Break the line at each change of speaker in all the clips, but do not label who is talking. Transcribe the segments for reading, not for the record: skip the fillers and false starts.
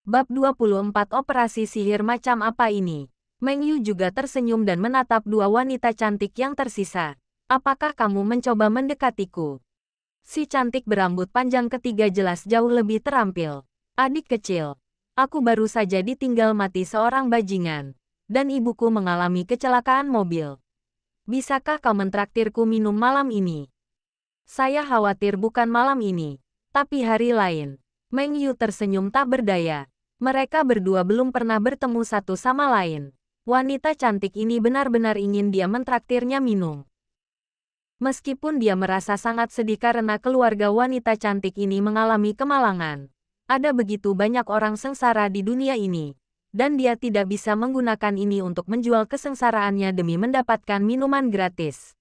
Bab 24 Operasi sihir macam apa ini? Meng Yu juga tersenyum dan menatap dua wanita cantik yang tersisa. Apakah kamu mencoba mendekatiku? Si cantik berambut panjang ketiga jelas jauh lebih terampil. Adik kecil, aku baru saja ditinggal mati seorang bajingan. Dan ibuku mengalami kecelakaan mobil. Bisakah kau mentraktirku minum malam ini? Saya khawatir bukan malam ini, tapi hari lain. Meng Yu tersenyum tak berdaya. Mereka berdua belum pernah bertemu satu sama lain. Wanita cantik ini benar-benar ingin dia mentraktirnya minum. Meskipun dia merasa sangat sedih karena keluarga wanita cantik ini mengalami kemalangan. Ada begitu banyak orang sengsara di dunia ini. Dan dia tidak bisa menggunakan ini untuk menjual kesengsaraannya demi mendapatkan minuman gratis.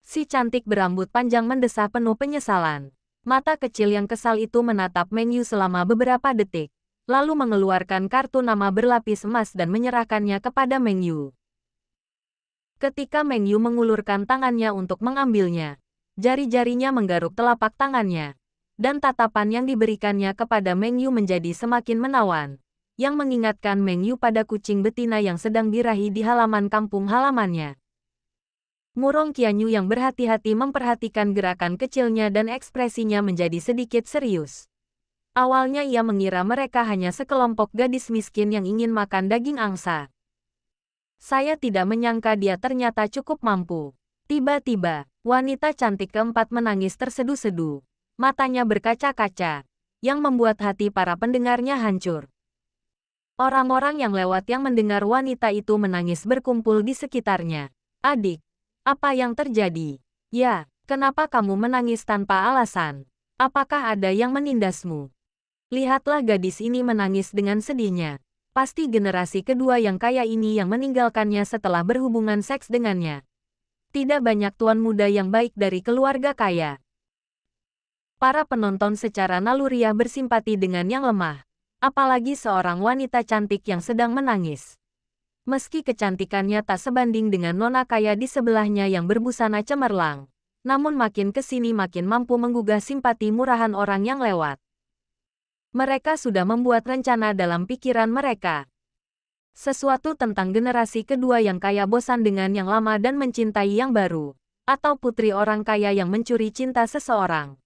Si cantik berambut panjang mendesah penuh penyesalan. Mata kecil yang kesal itu menatap Meng Yu selama beberapa detik. Lalu mengeluarkan kartu nama berlapis emas dan menyerahkannya kepada Meng Yu. Ketika Meng Yu mengulurkan tangannya untuk mengambilnya, jari-jarinya menggaruk telapak tangannya, dan tatapan yang diberikannya kepada Meng Yu menjadi semakin menawan, yang mengingatkan Meng Yu pada kucing betina yang sedang birahi di halaman kampung halamannya. Murong Qianyu yang berhati-hati memperhatikan gerakan kecilnya dan ekspresinya menjadi sedikit serius. Awalnya ia mengira mereka hanya sekelompok gadis miskin yang ingin makan daging angsa. Saya tidak menyangka dia ternyata cukup mampu. Tiba-tiba, wanita cantik keempat menangis tersedu-sedu. Matanya berkaca-kaca, yang membuat hati para pendengarnya hancur. Orang-orang yang lewat yang mendengar wanita itu menangis berkumpul di sekitarnya. Adik, apa yang terjadi? Ya, kenapa kamu menangis tanpa alasan? Apakah ada yang menindasmu? Lihatlah gadis ini menangis dengan sedihnya. Pasti generasi kedua yang kaya ini yang meninggalkannya setelah berhubungan seks dengannya. Tidak banyak tuan muda yang baik dari keluarga kaya. Para penonton secara naluriah bersimpati dengan yang lemah. Apalagi seorang wanita cantik yang sedang menangis. Meski kecantikannya tak sebanding dengan nona kaya di sebelahnya yang berbusana cemerlang. Namun makin kesini makin mampu menggugah simpati murahan orang yang lewat. Mereka sudah membuat rencana dalam pikiran mereka. Sesuatu tentang generasi kedua yang kaya bosan dengan yang lama dan mencintai yang baru. Atau putri orang kaya yang mencuri cinta seseorang.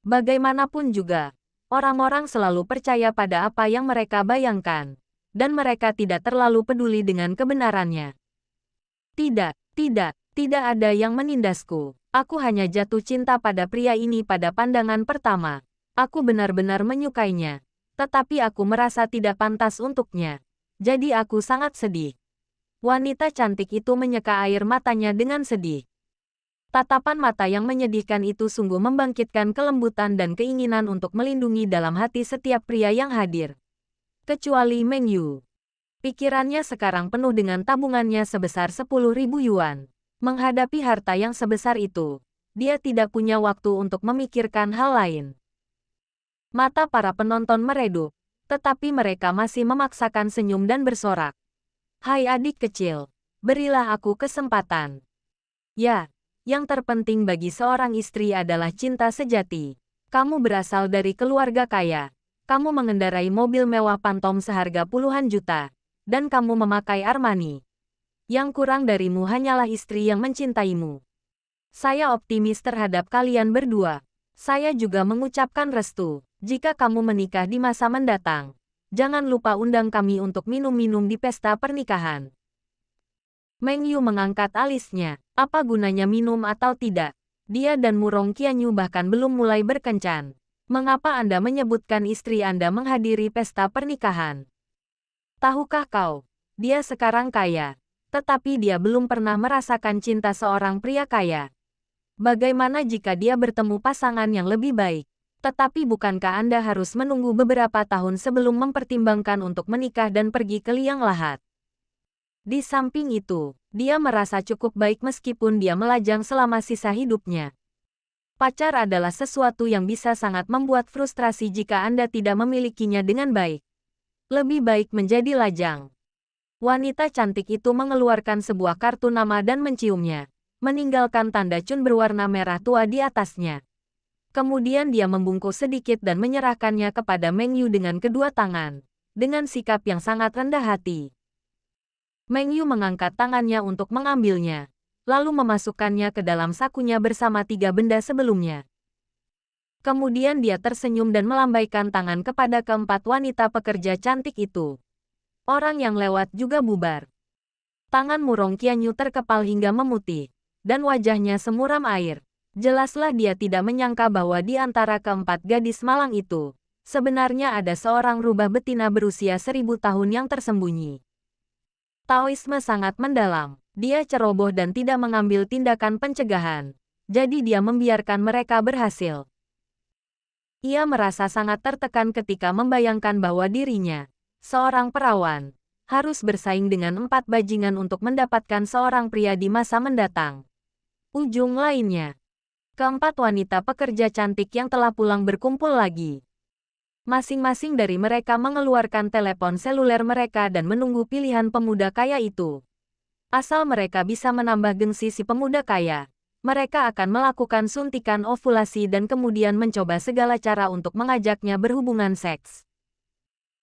Bagaimanapun juga, orang-orang selalu percaya pada apa yang mereka bayangkan. Dan mereka tidak terlalu peduli dengan kebenarannya. Tidak ada yang menindasku. Aku hanya jatuh cinta pada pria ini pada pandangan pertama. Aku benar-benar menyukainya, tetapi aku merasa tidak pantas untuknya. Jadi aku sangat sedih. Wanita cantik itu menyeka air matanya dengan sedih. Tatapan mata yang menyedihkan itu sungguh membangkitkan kelembutan dan keinginan untuk melindungi dalam hati setiap pria yang hadir. Kecuali Meng Yu. Pikirannya sekarang penuh dengan tabungannya sebesar 10.000 yuan. Menghadapi harta yang sebesar itu, dia tidak punya waktu untuk memikirkan hal lain. Mata para penonton meredup, tetapi mereka masih memaksakan senyum dan bersorak. Hai adik kecil, berilah aku kesempatan. Ya, yang terpenting bagi seorang istri adalah cinta sejati. Kamu berasal dari keluarga kaya, kamu mengendarai mobil mewah Phantom seharga puluhan juta, dan kamu memakai Armani. Yang kurang darimu hanyalah istri yang mencintaimu. Saya optimis terhadap kalian berdua. Saya juga mengucapkan restu. Jika kamu menikah di masa mendatang, jangan lupa undang kami untuk minum-minum di pesta pernikahan. Meng Yu mengangkat alisnya. Apa gunanya minum atau tidak? Dia dan Murong Qianyu bahkan belum mulai berkencan. Mengapa Anda menyebutkan istri Anda menghadiri pesta pernikahan? Tahukah kau, dia sekarang kaya, tetapi dia belum pernah merasakan cinta seorang pria kaya. Bagaimana jika dia bertemu pasangan yang lebih baik? Tetapi bukankah Anda harus menunggu beberapa tahun sebelum mempertimbangkan untuk menikah dan pergi ke liang lahat? Di samping itu, dia merasa cukup baik meskipun dia melajang selama sisa hidupnya. Pacar adalah sesuatu yang bisa sangat membuat frustrasi jika Anda tidak memilikinya dengan baik. Lebih baik menjadi lajang. Wanita cantik itu mengeluarkan sebuah kartu nama dan menciumnya, meninggalkan tanda cun berwarna merah tua di atasnya. Kemudian dia membungkuk sedikit dan menyerahkannya kepada Meng Yu dengan kedua tangan, dengan sikap yang sangat rendah hati. Meng Yu mengangkat tangannya untuk mengambilnya, lalu memasukkannya ke dalam sakunya bersama 3 benda sebelumnya. Kemudian dia tersenyum dan melambaikan tangan kepada keempat wanita pekerja cantik itu. Orang yang lewat juga bubar. Tangan Murong Qianyu terkepal hingga memutih, dan wajahnya semuram air. Jelaslah dia tidak menyangka bahwa di antara keempat gadis malang itu, sebenarnya ada seorang rubah betina berusia 1000 tahun yang tersembunyi. Taoisme sangat mendalam. Dia ceroboh dan tidak mengambil tindakan pencegahan. Jadi dia membiarkan mereka berhasil. Ia merasa sangat tertekan ketika membayangkan bahwa dirinya, seorang perawan, harus bersaing dengan 4 bajingan untuk mendapatkan seorang pria di masa mendatang. Ujung lainnya, keempat wanita pekerja cantik yang telah pulang berkumpul lagi. Masing-masing dari mereka mengeluarkan telepon seluler mereka dan menunggu pilihan pemuda kaya itu. Asal mereka bisa menambah gengsi si pemuda kaya, mereka akan melakukan suntikan ovulasi dan kemudian mencoba segala cara untuk mengajaknya berhubungan seks.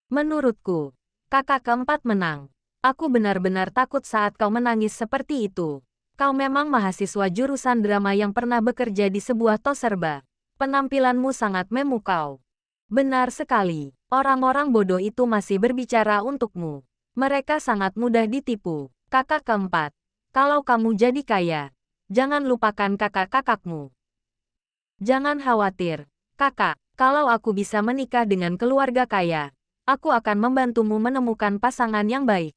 Menurutku, kakak keempat menang. Aku benar-benar takut saat kau menangis seperti itu. Kau memang mahasiswa jurusan drama yang pernah bekerja di sebuah tos serba. Penampilanmu sangat memukau. Benar sekali, orang-orang bodoh itu masih berbicara untukmu. Mereka sangat mudah ditipu. Kakak keempat, kalau kamu jadi kaya, jangan lupakan kakak-kakakmu. Jangan khawatir, kakak, kalau aku bisa menikah dengan keluarga kaya, aku akan membantumu menemukan pasangan yang baik.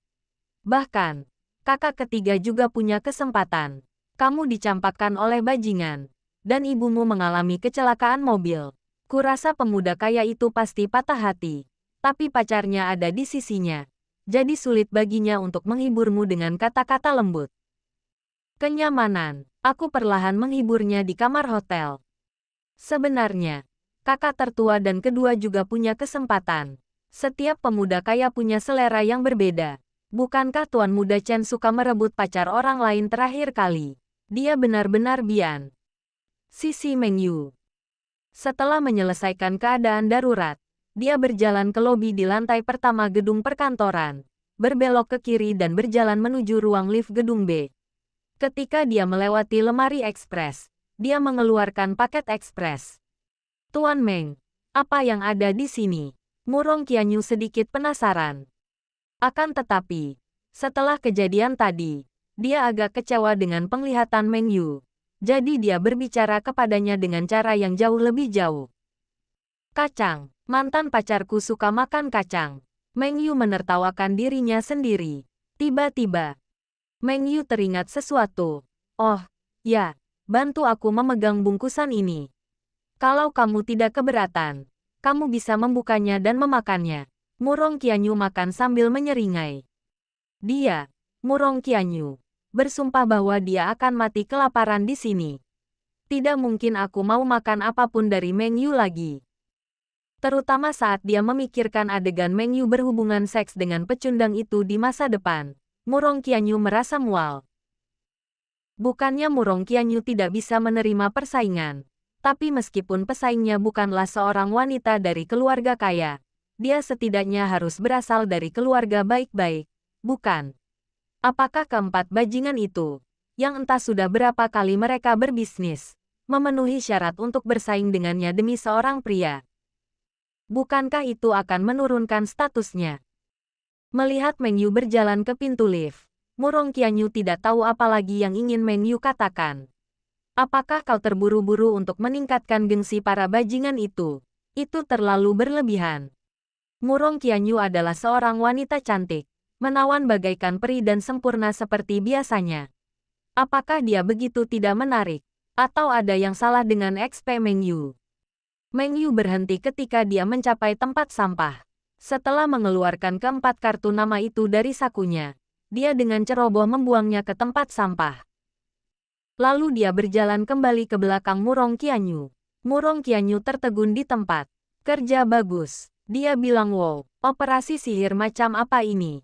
Bahkan, kakak ketiga juga punya kesempatan. Kamu dicampakkan oleh bajingan, dan ibumu mengalami kecelakaan mobil. Kurasa pemuda kaya itu pasti patah hati, tapi pacarnya ada di sisinya. Jadi sulit baginya untuk menghiburmu dengan kata-kata lembut. Kenyamanan, aku perlahan menghiburnya di kamar hotel. Sebenarnya, kakak tertua dan kedua juga punya kesempatan. Setiap pemuda kaya punya selera yang berbeda. Bukankah Tuan Muda Chen suka merebut pacar orang lain terakhir kali? Dia benar-benar bian. Sisi Meng Yu. Setelah menyelesaikan keadaan darurat, dia berjalan ke lobi di lantai pertama gedung perkantoran, berbelok ke kiri dan berjalan menuju ruang lift gedung B. Ketika dia melewati lemari ekspres, dia mengeluarkan paket ekspres. Tuan Meng, apa yang ada di sini? Murong Qianyu sedikit penasaran. Akan tetapi, setelah kejadian tadi, dia agak kecewa dengan penglihatan Meng Yu. Jadi dia berbicara kepadanya dengan cara yang jauh lebih jauh. Kacang, mantan pacarku suka makan kacang. Meng Yu menertawakan dirinya sendiri. Tiba-tiba, Meng Yu teringat sesuatu. Oh, ya, bantu aku memegang bungkusan ini. Kalau kamu tidak keberatan, kamu bisa membukanya dan memakannya. Murong Qianyu makan sambil menyeringai. Dia, Murong Qianyu, bersumpah bahwa dia akan mati kelaparan di sini. Tidak mungkin aku mau makan apapun dari Meng Yu lagi. Terutama saat dia memikirkan adegan Meng Yu berhubungan seks dengan pecundang itu di masa depan. Murong Qianyu merasa mual. Bukannya Murong Qianyu tidak bisa menerima persaingan, tapi meskipun pesaingnya bukanlah seorang wanita dari keluarga kaya, dia setidaknya harus berasal dari keluarga baik-baik, bukan? Apakah keempat bajingan itu, yang entah sudah berapa kali mereka berbisnis, memenuhi syarat untuk bersaing dengannya demi seorang pria? Bukankah itu akan menurunkan statusnya? Melihat Meng Yu berjalan ke pintu lift, Murong Qianyu tidak tahu apa lagi yang ingin Meng Yu katakan. Apakah kau terburu-buru untuk meningkatkan gengsi para bajingan itu? Itu terlalu berlebihan. Murong Qianyu adalah seorang wanita cantik, menawan bagaikan peri dan sempurna seperti biasanya. Apakah dia begitu tidak menarik? Atau ada yang salah dengan XP Meng Yu? Meng Yu berhenti ketika dia mencapai tempat sampah. Setelah mengeluarkan keempat kartu nama itu dari sakunya, dia dengan ceroboh membuangnya ke tempat sampah. Lalu dia berjalan kembali ke belakang Murong Qianyu. Murong Qianyu tertegun di tempat. Kerja bagus. Dia bilang, wow, operasi sihir macam apa ini?